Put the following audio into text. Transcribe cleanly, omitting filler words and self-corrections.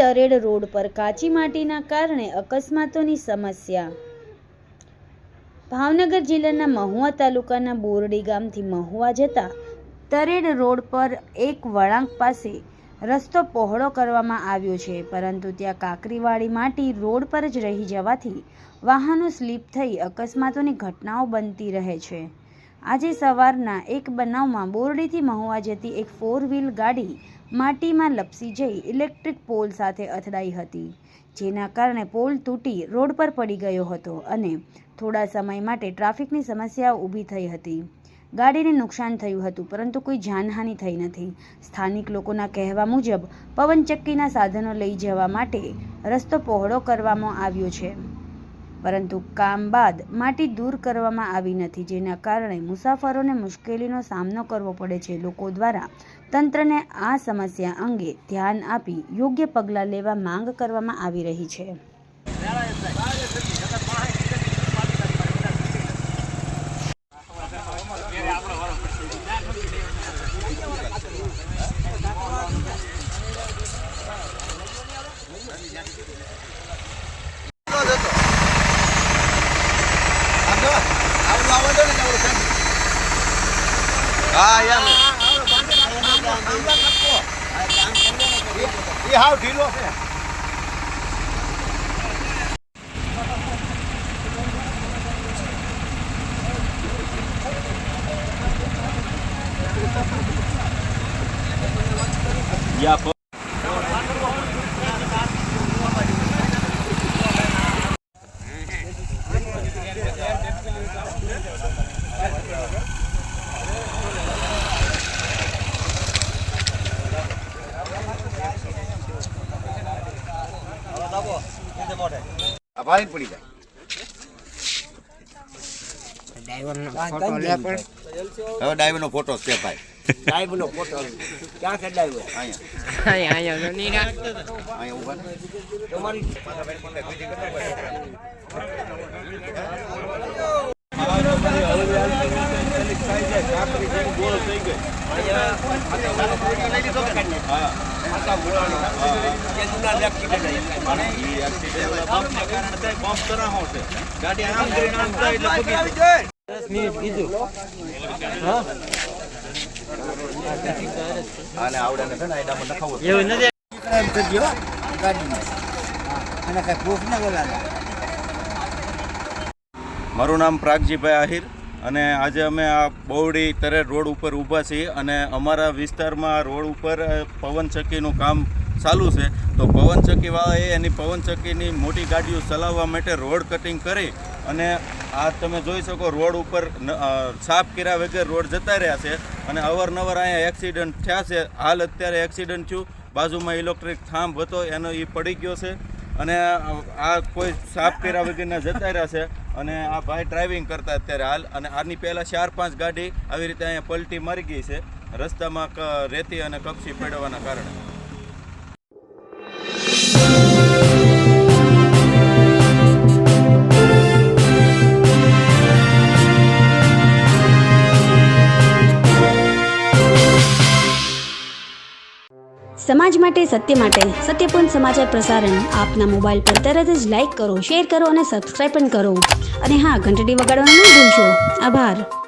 તરેડ road પર કાચી માટીના કારણે અકસ્માતોની સમસ્યા। ભાવનગર જિલ્લાના મહુવા તાલુકાના બોરડી ગામથી મહુવા જતા તરેડ રોડ પર એક વળાંક પાસે રસ્તો પહોળો કરવામાં આવ્યો છે, પરંતુ ત્યાં કાંકરીવાળી માટી રોડ પર જ રહી જવાથી વાહનો સ્લીપ થઈ અકસ્માતોની ઘટનાઓ બનતી રહે છે। આજે સવારના એક બનાવમાં બોરડીથી મહુવા જતી એક 4 વ્હીલ ગાડી માટીમાં લપસી જઈ ઇલેક્ટ્રિક પોલ સાથે અથડાઈ હતી, જેના કારણે પોલ તૂટી રોડ પર પડી ગયો હતો અને થોડા સમય માટે ટ્રાફિકની સમસ્યાઓ ઊભી થઈ હતી। ગાડીને નુકસાન થયું હતું, પરંતુ કોઈ જાનહાનિ થઈ નથી। સ્થાનિક લોકોના કહેવા મુજબ પવનચક્કીના સાધનો લઈ જવા માટે રસ્તો પહોળો કરવામાં આવ્યો છે, પરંતુ કામ બાદ માટી દૂર કરવામાં આવી નથી, જેના કારણે મુસાફરોને મુશ્કેલીનો સામનો કરવો પડે છે। લોકો દ્વારા તંત્રને આ સમસ્યા અંગે ધ્યાન આપી યોગ્ય પગલાં લેવા માંગ કરવામાં આવી રહી છે। હાવ ઢીલો છે। ભાઈ પડી જાય ડ્રાઈવરનો ફોટો છે ભાઈ। ડ્રાઈવરનો ફોટો ક્યાં છે ડ્રાઈવર? અહીંયા ઉભા તમારી મારું નામ પ્રાગજીભાઈ આહિર અને આજે અમે આ બોરડી તરેડ રોડ ઉપર ઊભા છીએ અને અમારા વિસ્તારમાં રોડ ઉપર પવનચક્કીનું કામ ચાલુ છે। તો પવનચક્કીવાળાએ એની પવનચક્કીની મોટી ગાડીઓ ચલાવવા માટે રોડ કટિંગ કરી અને આ તમે જોઈ શકો રોડ ઉપર સાફ કર્યા વગર રોડ જતા રહ્યા છે અને અવારનવાર અહીંયા એક્સિડન્ટ થયા છે। હાલ અત્યારે એક્સિડન્ટ થયું, બાજુમાં ઇલેક્ટ્રિક થાંભ હતો એનો એ પડી ગયો છે અને આ કોઈ સાફ કર્યા વગરના જતા રહ્યા છે અને આ ભાઈ ડ્રાઇવિંગ કરતા અત્યારે હાલ, અને આની પહેલાં 4-5 ગાડી આવી રીતે અહીંયા પલટી મારી ગઈ છે રસ્તામાં રેતી અને કપચી પડવાના કારણે। સમાજ માટે, સત્ય માટે, સત્યપૂર્ણ સમાચાર પ્રસારણ આપના મોબાઈલ પર તરત જ લાઈક કરો, શેર કરો અને સબસ્ક્રાઈબ પણ કરો, અને હા, ઘંટડી વગાડવાનું ન ભૂલશો। આભાર।